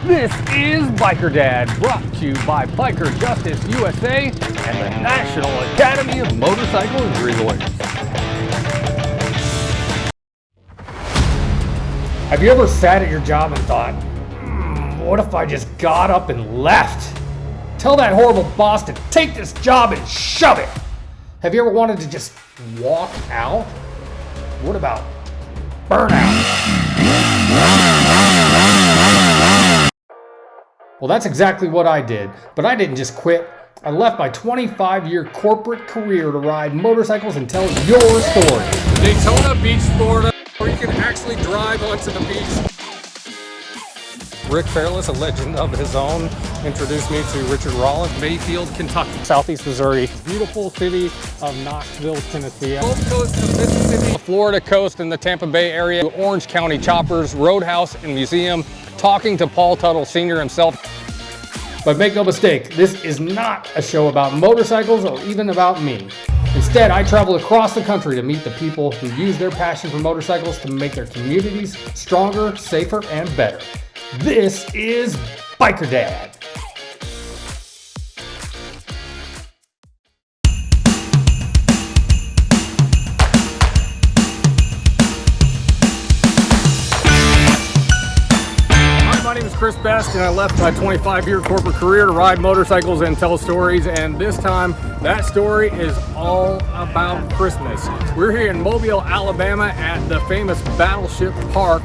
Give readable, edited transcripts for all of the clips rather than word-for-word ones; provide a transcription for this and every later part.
This is Biker Dad, brought to you by Biker Justice USA and the National Academy of Motorcycle Injury Lawyers. Have you ever sat at your job and thought, what if I just got up and left? Tell that horrible boss to take this job and shove it. Have you ever wanted to just walk out? What about burnout? Well, that's exactly what I did, but I didn't just quit. I left my 25-year corporate career to ride motorcycles and tell your story. Daytona Beach, Florida, where you can actually drive onto the beach. Rick Fairless, a legend of his own, introduced me to Richard Rollins. Mayfield, Kentucky. Southeast Missouri. Beautiful city of Knoxville, Tennessee. Gulf Coast of Mississippi. The Florida coast and the Tampa Bay area. Orange County Choppers, Roadhouse and Museum. Talking to Paul Tuttle Sr. himself. But make no mistake, this is not a show about motorcycles or even about me. Instead, I travel across the country to meet the people who use their passion for motorcycles to make their communities stronger, safer, and better. This is Biker Dad. My name is Chris Best, and I left my 25-year corporate career to ride motorcycles and tell stories, and this time that story is all about Christmas. We're here in Mobile, Alabama at the famous Battleship Park,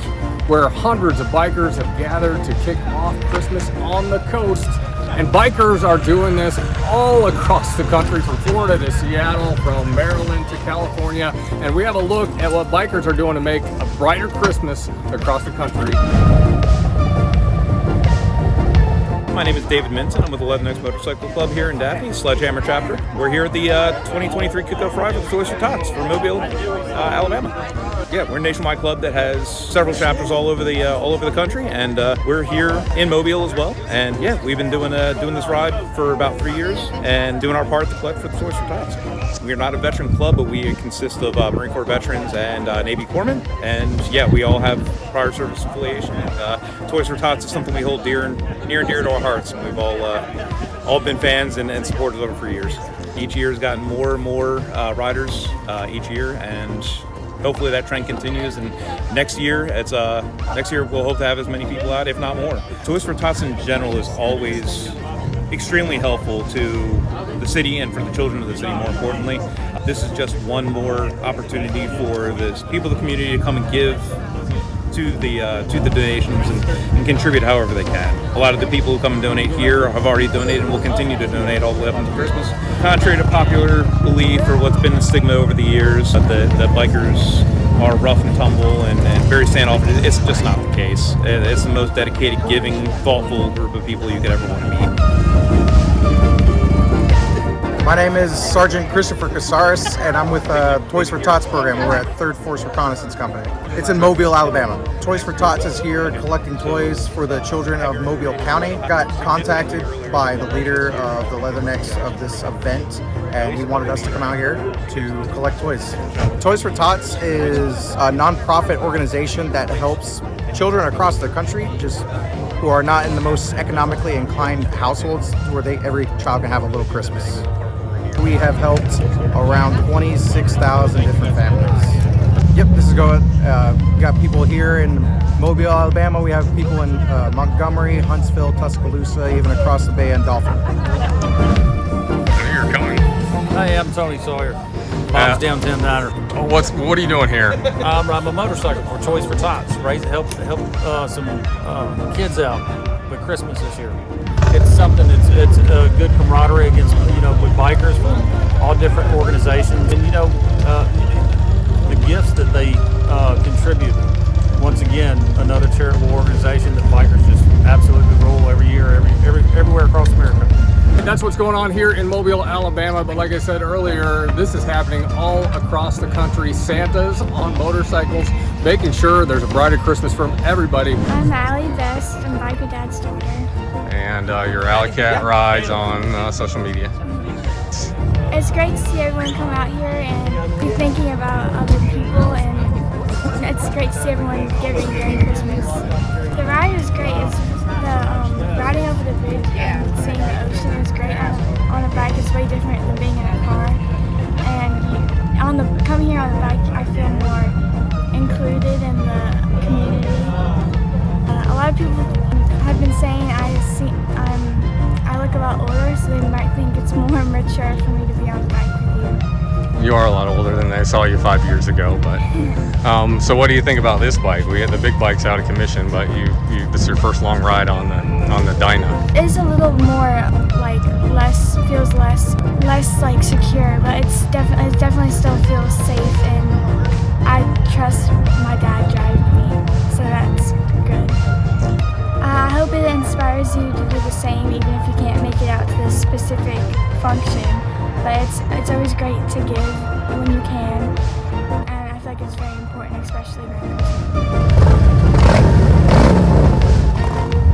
where hundreds of bikers have gathered to kick off Christmas on the coast. And bikers are doing this all across the country, from Florida to Seattle, from Maryland to California, and we have a look at what bikers are doing to make a brighter Christmas across the country. My name is David Minton. I'm with the Leathernecks Motorcycle Club here in Daphne, Sledgehammer chapter. We're here at the 2023 Kickoff Ride with the Toys for Tots from Mobile, Alabama. Yeah, we're a nationwide club that has several chapters all over the country, and we're here in Mobile as well. And yeah, we've been doing this ride for about 3 years and doing our part to collect for the Toys for Tots. We're not a veteran club, but we consist of Marine Corps veterans and Navy corpsmen, and yeah, we all have prior service affiliation. And Toys for Tots is something we hold near and dear to our hearts, and we've all been fans and supporters of it for years. Each year has gotten more and more riders each year, and hopefully that trend continues. And next year we'll hope to have as many people out, if not more. Toys for Tots in general is always extremely helpful to the city and for the children of the city, more importantly. This is just one more opportunity for the people of the community to come and give to the donations and contribute however they can. A lot of the people who come and donate here have already donated and will continue to donate all the way up until Christmas. Contrary to popular belief or what's been the stigma over the years, that bikers are rough and tumble and very standoffish, it's just not the case. It's the most dedicated, giving, thoughtful group of people you could ever want to meet. My name is Sergeant Christopher Casares, and I'm with Toys for Tots program. We're at 3rd Force Reconnaissance Company. It's in Mobile, Alabama. Toys for Tots is here collecting toys for the children of Mobile County. Got contacted by the leader of the Leathernecks of this event, and he wanted us to come out here to collect toys. Toys for Tots is a nonprofit organization that helps children across the country who are not in the most economically inclined households, where every child can have a little Christmas. We have helped around 26,000 different families. Yep, this is going. We got people here in Mobile, Alabama. We have people in Montgomery, Huntsville, Tuscaloosa, even across the bay in Dolphin. You're coming. Hey, I'm Tony Sawyer. Mom's Down 10 Diner. What are you doing here? I'm riding a motorcycle for Toys for Tots. Help some kids out with Christmas this year. It's something. It's a good camaraderie against with bikers from all different organizations, and the gifts that they contribute. Once again, another charitable organization that bikers just absolutely roll every year, everywhere across America. That's what's going on here in Mobile, Alabama, but like I said earlier, this is happening all across the country. Santas on motorcycles, making sure there's a brighter Christmas for everybody. I'm Allie Best, I'm Biker Dad's daughter. And your Alley Cat rides on social media. It's great to see everyone come out here and be thinking about other people, and it's great to see everyone giving during Christmas. The ride is great. It's the so they might think it's more mature for me to be on the bike with you. You are a lot older than I saw you 5 years ago, but so what do you think about this bike? We had the big bikes out of commission, but this is your first long ride on the Dyna. It's a little more like feels less like secure, but it definitely still feels safe, and I trust my dad driving me, so that's good. I hope it inspires you to do the same, even if you can't make it out to this specific function. But it's always great to give when you can, and I feel like it's very important, especially during Christmas.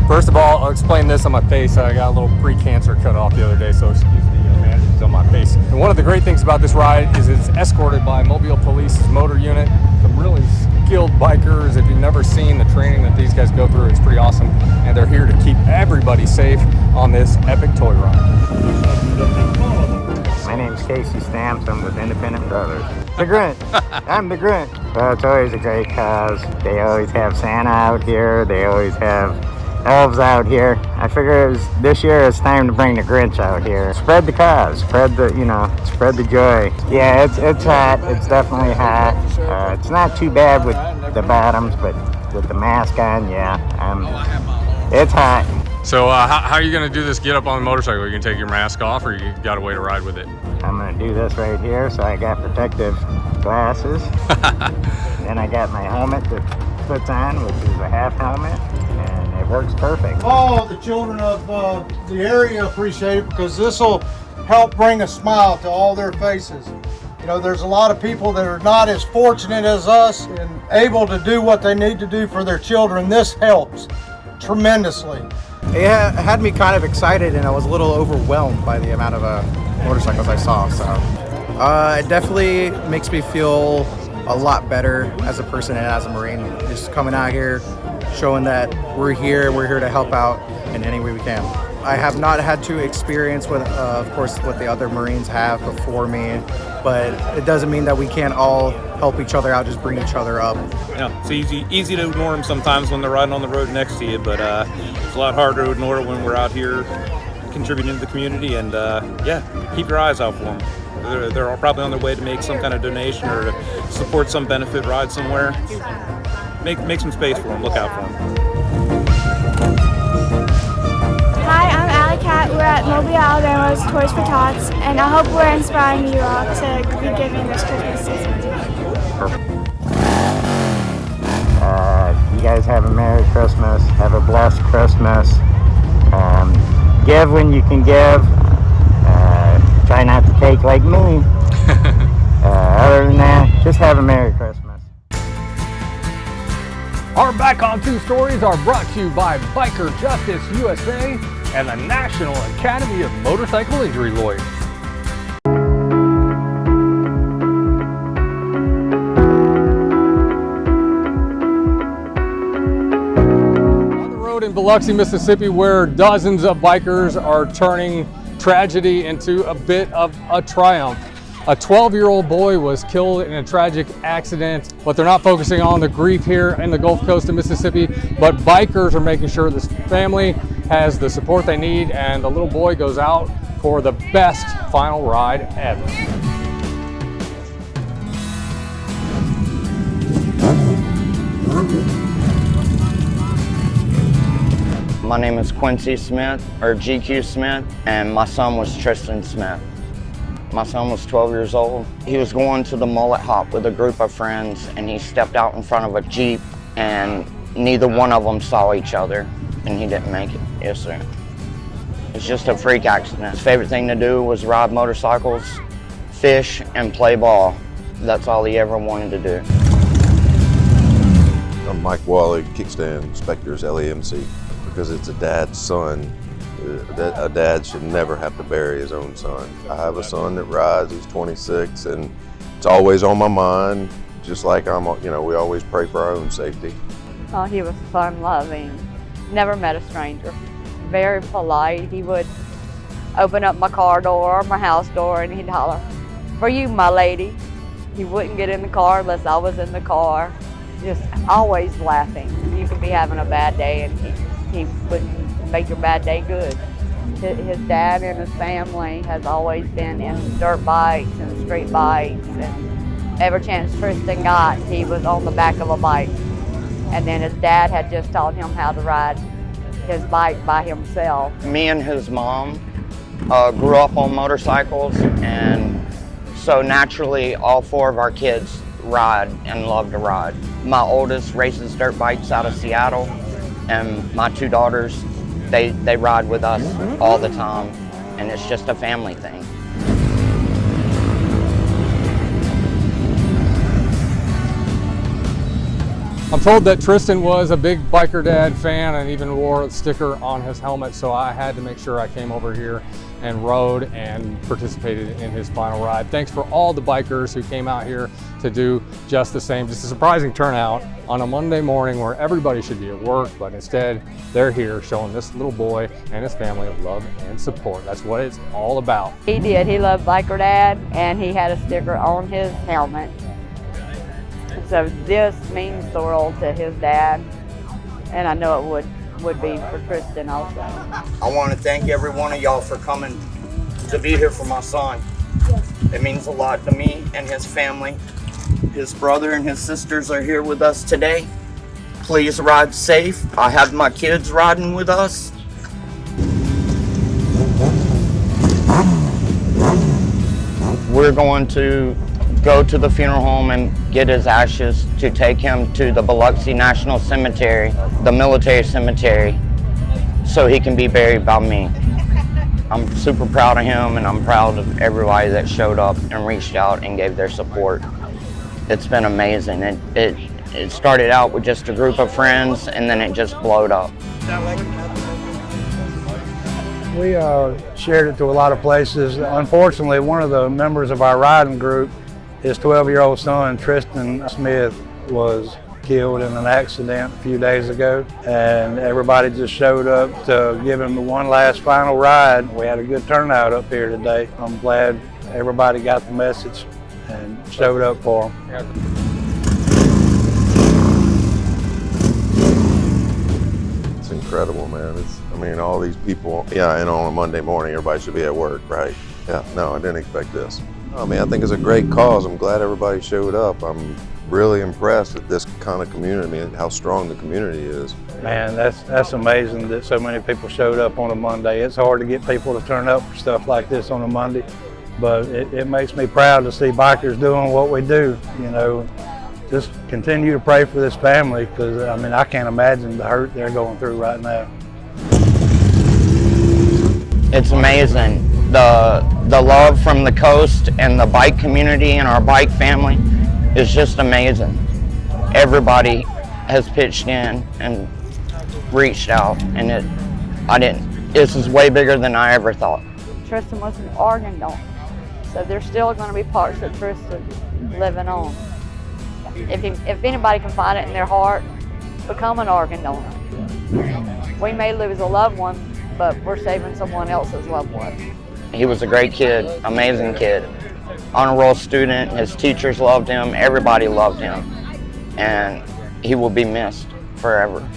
First of all, I'll explain this on my face. I got a little pre-cancer cut off the other day, so excuse the bandages on my face. And one of the great things about this ride is it's escorted by Mobile Police's motor unit. Some really skilled bikers. If you've never seen the training that these guys go through, it's pretty awesome. And they're here to keep everybody safe on this epic toy ride. My name's Casey Stamps. I'm with Independent Brothers. The Grunt. I'm the Grunt. Well, it's always a great cause. They always have Santa out here. They always have elves out here. I figure this year it's time to bring the Grinch out here. Spread the cause. Spread the joy. Yeah, it's hot. It's definitely hot. It's not too bad with the bottoms, but with the mask on, yeah, it's hot. So how are you going to do this get up on the motorcycle? Are you going to take your mask off, or you got a way to ride with it? I'm going to do this right here, so I got protective glasses. Then I got my helmet that puts on, which is a half helmet, and it works perfect. All the children of the area appreciate it because this will help bring a smile to all their faces. You know, there's a lot of people that are not as fortunate as us and able to do what they need to do for their children. This helps tremendously. It had me kind of excited, and I was a little overwhelmed by the amount of motorcycles I saw. So it definitely makes me feel a lot better as a person and as a Marine. Just coming out here, showing that we're here to help out in any way we can. I have not had to experience of course, what the other Marines have before me, but it doesn't mean that we can't all help each other out, just bring each other up. Yeah, it's easy to ignore them sometimes when they're riding on the road next to you, but it's a lot harder to ignore it when we're out here contributing to the community. And yeah, keep your eyes out for them. They're all probably on their way to make some kind of donation or to support some benefit ride somewhere. Make some space for them. Look out for them. Hi, I'm Allie Cat. We're at Mobile, Alabama's Toys for Tots, and I hope we're inspiring you all to be giving this Christmas season. You guys have a Merry Christmas. Have a blessed Christmas. Give when you can give. Try not to take like me. Other than that, just have a Merry Christmas. Our Back on Two stories are brought to you by Biker Justice USA and the National Academy of Motorcycle Injury Lawyers. On the road in Biloxi, Mississippi, where dozens of bikers are turning tragedy into a bit of a triumph. A 12-year-old boy was killed in a tragic accident, but they're not focusing on the grief here in the Gulf Coast of Mississippi, but bikers are making sure this family has the support they need, and the little boy goes out for the best final ride ever. My name is Quincy Smith, or GQ Smith, and my son was Tristan Smith. My son was 12 years old. He was going to the mullet hop with a group of friends, and he stepped out in front of a Jeep, and neither one of them saw each other, and he didn't make it. Yes, sir. It's just a freak accident. His favorite thing to do was ride motorcycles, fish, and play ball. That's all he ever wanted to do. I'm Mike Wally, kickstand inspectors, LAMC. Because it's a dad's son. A dad should never have to bury his own son. I have a son that rides, he's 26, and it's always on my mind, just like we always pray for our own safety. Oh, he was fun-loving. Never met a stranger. Very polite. He would open up my car door or my house door and he'd holler, "For you, my lady." He wouldn't get in the car unless I was in the car. Just always laughing. You could be having a bad day and he wouldn't make your bad day good. His dad and his family has always been in dirt bikes and street bikes, and every chance Tristan got, he was on the back of a bike. And then his dad had just taught him how to ride his bike by himself. Me and his mom grew up on motorcycles, and so naturally all 4 of our kids ride and love to ride. My oldest races dirt bikes out of Seattle, and my 2 daughters, they ride with us all the time, and it's just a family thing. I'm told that Tristan was a big Biker Dad fan and even wore a sticker on his helmet, so I had to make sure I came over here and rode and participated in his final ride. Thanks for all the bikers who came out here to do just the same. Just a surprising turnout on a Monday morning where everybody should be at work, but instead they're here showing this little boy and his family love and support. That's what it's all about. He did. He loved Biker Dad, and he had a sticker on his helmet. So this means the world to his dad, and I know it would be for Tristan also. I want to thank every one of y'all for coming to be here for my son. It means a lot to me and his family. His brother and his sisters are here with us today. Please ride safe. I have my kids riding with us. We're going to go to the funeral home and get his ashes to take him to the Biloxi National Cemetery, the military cemetery, so he can be buried by me. I'm super proud of him, and I'm proud of everybody that showed up and reached out and gave their support. It's been amazing. It started out with just a group of friends, and then it just blowed up. We shared it to a lot of places. Unfortunately, one of the members of our riding group, his 12-year-old son, Tristan Smith, was killed in an accident a few days ago, and everybody just showed up to give him the one last final ride. We had a good turnout up here today. I'm glad everybody got the message and showed up for him. It's incredible, man. I mean, all these people, yeah, and on a Monday morning, everybody should be at work, right? Yeah, no, I didn't expect this. I mean, I think it's a great cause. I'm glad everybody showed up. I'm really impressed at this kind of community and how strong the community is. Man, that's amazing that so many people showed up on a Monday. It's hard to get people to turn up for stuff like this on a Monday, but it makes me proud to see bikers doing what we do. You know, just continue to pray for this family, because I mean, I can't imagine the hurt they're going through right now. It's amazing. The love from the coast and the bike community and our bike family is just amazing. Everybody has pitched in and reached out, and this is way bigger than I ever thought. Tristan was an organ donor, so there's still going to be parts of Tristan living on. If anybody can find it in their heart, become an organ donor. We may lose a loved one, but we're saving someone else's loved one. He was a great kid, amazing kid. Honor roll student, his teachers loved him, everybody loved him, and he will be missed forever.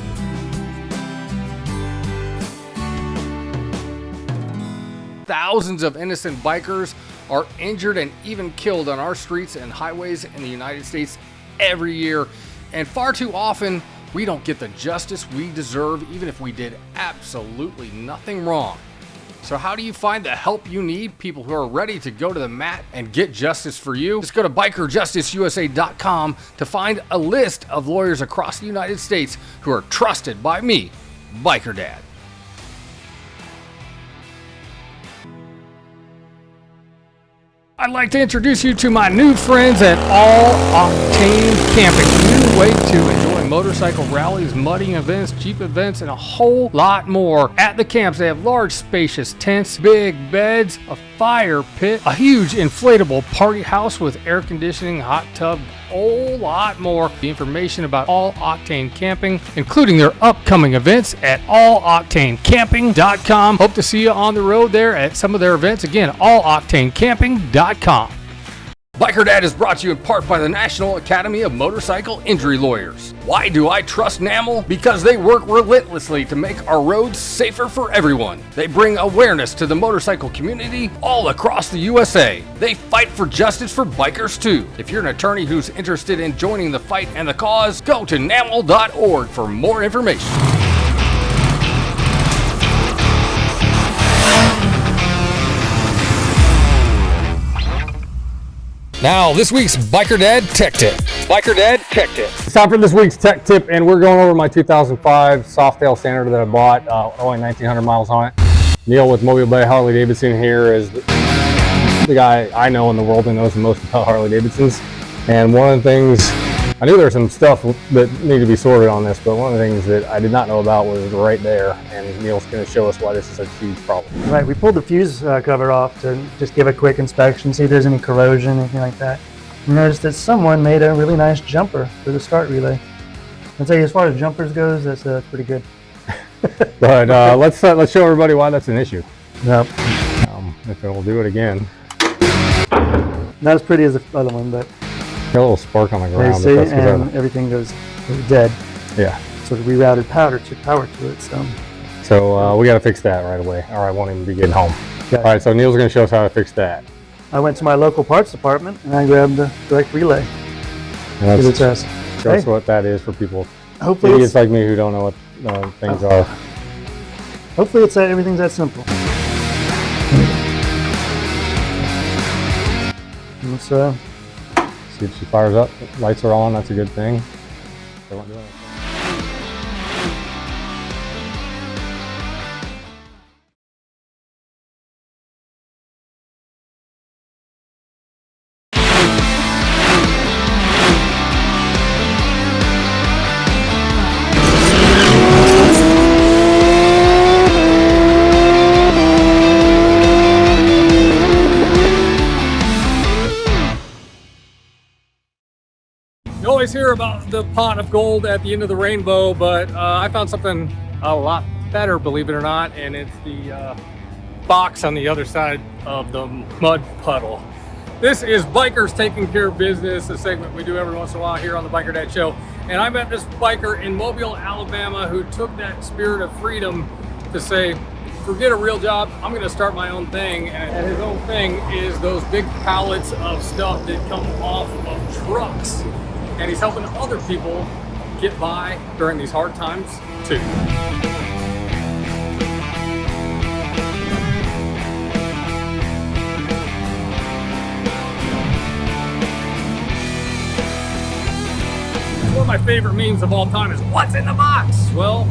Thousands of innocent bikers are injured and even killed on our streets and highways in the United States every year, and far too often we don't get the justice we deserve, even if we did absolutely nothing wrong. So how do you find the help you need? People who are ready to go to the mat and get justice for you? Just go to bikerjusticeusa.com to find a list of lawyers across the United States who are trusted by me, Biker Dad. I'd like to introduce you to my new friends at All Octane Camping. A new way to enjoy motorcycle rallies, mudding events, Jeep events, and a whole lot more. At the camps, they have large, spacious tents, big beds, a fire pit, a huge inflatable party house with air conditioning, hot tub, a whole lot more. The information about All Octane Camping, including their upcoming events at alloctanecamping.com. Hope to see you on the road there at some of their events. Again, alloctanecamping.com. Biker Dad is brought to you in part by the National Academy of Motorcycle Injury Lawyers. Why do I trust NAML? Because they work relentlessly to make our roads safer for everyone. They bring awareness to the motorcycle community all across the USA. They fight for justice for bikers too. If you're an attorney who's interested in joining the fight and the cause, go to NAML.org for more information. Now, this week's Biker Dad Tech Tip. Biker Dad Tech Tip. It's time for this week's tech tip, and we're going over my 2005 Softail Standard that I bought, only 1,900 miles on it. Neil with Mobile Bay Harley Davidson here is the guy I know in the world that knows the most about Harley Davidsons. And one of the things, I knew there was some stuff that needed to be sorted on this, but one of the things that I did not know about was right there, and Neil's going to show us why this is such a huge problem. Right, we pulled the fuse cover off to just give a quick inspection, see if there's any corrosion, anything like that. We noticed that someone made a really nice jumper for the start relay. I'd say as far as jumpers goes, that's pretty good. But let's show everybody why that's an issue. Yep. If we'll do it again. Not as pretty as the other one, but Got a little spark on the ground. see, and everything goes dead. Yeah. So we rerouted power to it. So we got to fix that right away, or I won't even be getting home. Okay. All right, so Neil's going to show us how to fix that. I went to my local parts department and I grabbed the direct relay. And Give it a test. Show us what that is for people. Hopefully idiots like me who don't know what things are. Hopefully it's everything's that simple. Let's see if she fires up. Lights are on. That's a good thing. Don't do anything. You always hear about the pot of gold at the end of the rainbow, but I found something a lot better, believe it or not, and it's the box on the other side of the mud puddle. This is Bikers Taking Care of Business, a segment we do every once in a while here on the Biker Dad Show. And I met this biker in Mobile, Alabama, who took that spirit of freedom to say, forget a real job, I'm gonna start my own thing. And his own thing is those big pallets of stuff that come off of trucks. And he's helping other people get by during these hard times too. One of my favorite memes of all time is, what's in the box? Well,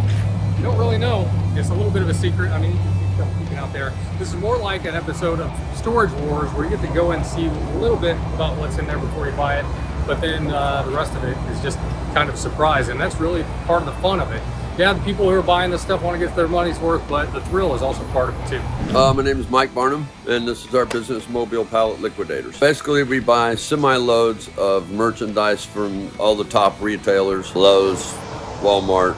you don't really know. It's a little bit of a secret. I mean, you can see stuff peeking out there. This is more like an episode of Storage Wars where you get to go and see a little bit about what's in there before you buy it. But then the rest of it is just kind of surprise, and that's really part of the fun of it. Yeah, the people who are buying this stuff want to get their money's worth, but the thrill is also part of it too. My name is Mike Barnum, and this is our business, Mobile Pallet Liquidators. Basically, we buy semi-loads of merchandise from all the top retailers, Lowe's, Walmart,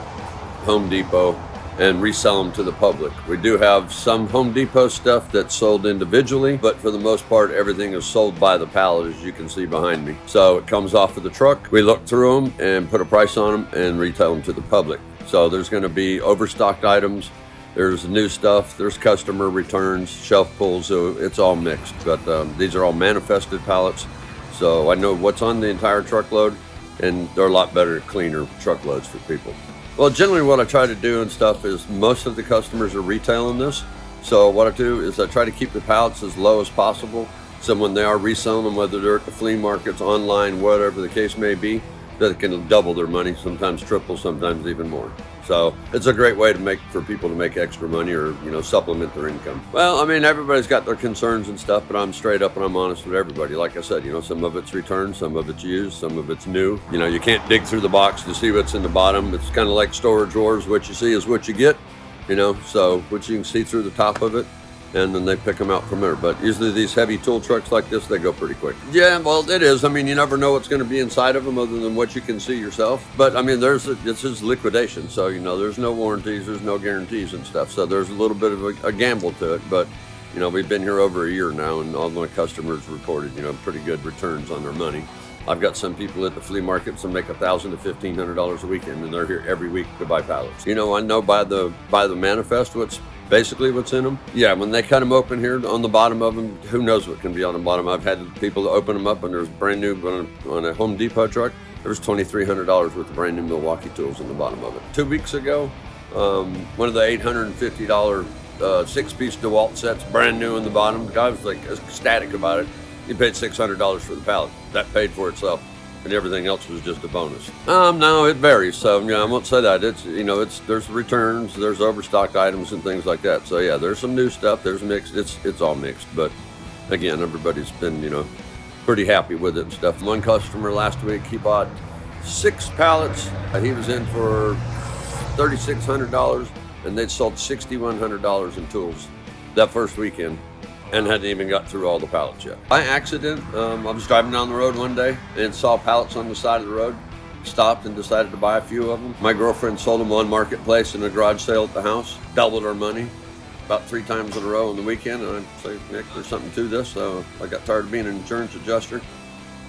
Home Depot, and resell them to the public. We do have some Home Depot stuff that's sold individually, but for the most part, everything is sold by the pallet, as you can see behind me. So it comes off of the truck, we look through them and put a price on them and retail them to the public. So there's gonna be overstocked items, there's new stuff, there's customer returns, shelf pulls, so it's all mixed. But these are all manifested pallets, so I know what's on the entire truckload, and they're a lot better, cleaner truckloads for people. Well, generally what I try to do and stuff is most of the customers are retailing this. So what I do is I try to keep the pallets as low as possible. So when they are reselling them, whether they're at the flea markets, online, whatever the case may be, they can double their money, sometimes triple, sometimes even more. So it's a great way for people to make extra money or, supplement their income. Well, I mean, everybody's got their concerns and stuff, but I'm straight up and I'm honest with everybody. Like I said, some of it's returned, some of it's used, some of it's new. You can't dig through the box to see what's in the bottom. It's kind of like Storage Wars. What you see is what you get, so what you can see through the top of it, and then they pick them out from there. But usually these heavy tool trucks like this, they go pretty quick. Yeah, well, it is. I mean, you never know what's going to be inside of them other than what you can see yourself. But I mean, this is liquidation. So, there's no warranties, there's no guarantees and stuff. So there's a little bit of a gamble to it. But You know, we've been here over a year now, and all my customers reported, you know, pretty good returns on their money. I've got some people at the flea markets that make $1,000 to $1,500 a weekend, and they're here every week to buy pallets. You know, I know by the manifest what's in them. Yeah, when they cut them open here on the bottom of them, who knows what can be on the bottom. I've had people open them up, and there's brand new on a Home Depot truck. There was $2,300 worth of brand new Milwaukee tools in the bottom of it. 2 weeks ago, one of the $850 6-piece DeWalt sets, brand new in the bottom. The guy was like ecstatic about it. He paid $600 for the pallet. That paid for itself, and everything else was just a bonus. No, it varies. So yeah, I won't say that. It's, you know, there's returns, there's overstocked items and things like that. So yeah, there's some new stuff. There's mixed. It's all mixed. But again, everybody's been, you know, pretty happy with it and stuff. One customer last week, he bought 6 pallets. He was in for $3,600, and they'd sold $6,100 in tools that first weekend, and hadn't even got through all the pallets yet. By accident, I was driving down the road one day and saw pallets on the side of the road, stopped and decided to buy a few of them. My girlfriend sold them on Marketplace in a garage sale at the house, doubled our money about 3 times in a row on the weekend. And I say, Nick, there's something to this. So I got tired of being an insurance adjuster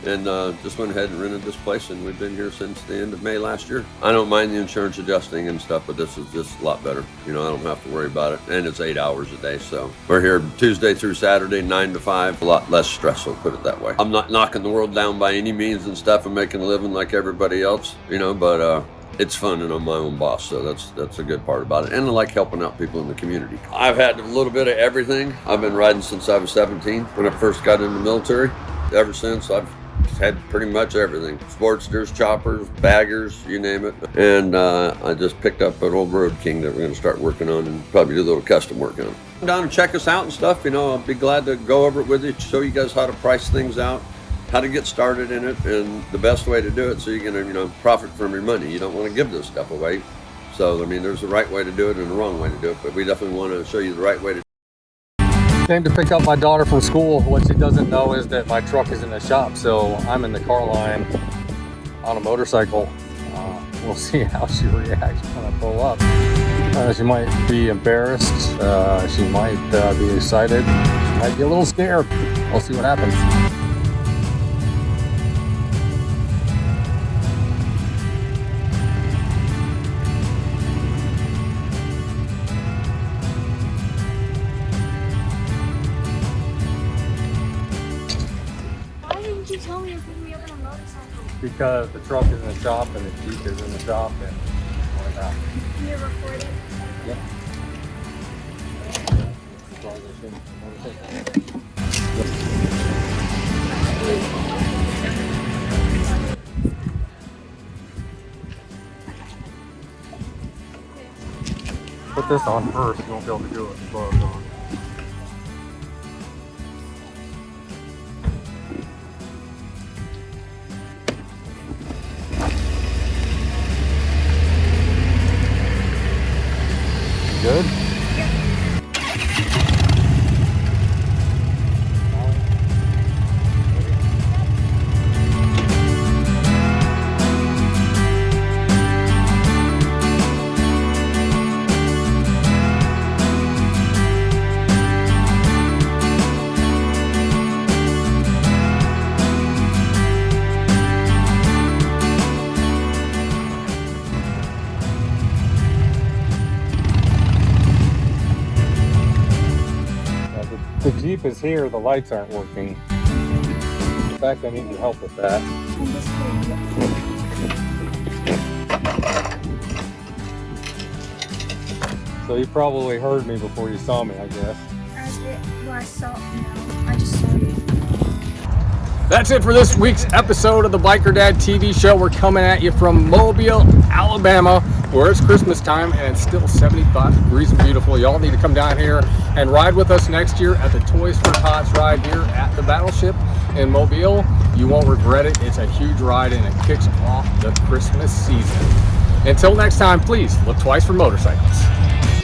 and just went ahead and rented this place, and we've been here since the end of May last year. I don't mind the insurance adjusting and stuff, but this is just a lot better. You know, I don't have to worry about it, and it's 8 hours a day. So we're here Tuesday through Saturday, 9 to 5. A lot less stressful, put it that way. I'm not knocking the world down by any means and stuff. I'm making a living like everybody else, you know, but it's fun, and I'm my own boss, so that's a good part about it. And I like helping out people in the community. I've had a little bit of everything. I've been riding since I was 17 when I first got in the military. Ever since, I've had pretty much everything. Sportsters, choppers, baggers, you name it. And I just picked up an old Road King that we're going to start working on and probably do a little custom work on. Come down and check us out and stuff. You know, I'll be glad to go over it with you, show you guys how to price things out, how to get started in it, and the best way to do it so you're going to, you know, profit from your money. You don't want to give this stuff away. So, I mean, there's a right way to do it and a wrong way to do it, but we definitely want to show you the right way to do it. Came to pick up my daughter from school. What she doesn't know is that my truck is in the shop, so I'm in the car line on a motorcycle. We'll see how she reacts when I pull up. She might be embarrassed. She might be excited. She might be a little scared. We'll see what happens. You told me to pick me up on a motorcycle. Because the truck is in the shop and the Jeep is in the shop and whatnot. Can you record it? Yep. Put this on first, you won't be able to do it before it's on. Good? The Jeep is here, the lights aren't working. In fact, I need your help with that. So you probably heard me before you saw me, I guess. I just saw you. That's it for this week's episode of the Biker Dad TV show. We're coming at you from Mobile, Alabama, where it's Christmas time and it's still 75 degrees and beautiful. Y'all need to come down here and ride with us next year at the Toys for Tots ride here at the Battleship in Mobile. You won't regret it. It's a huge ride and it kicks off the Christmas season. Until next time, please look twice for motorcycles.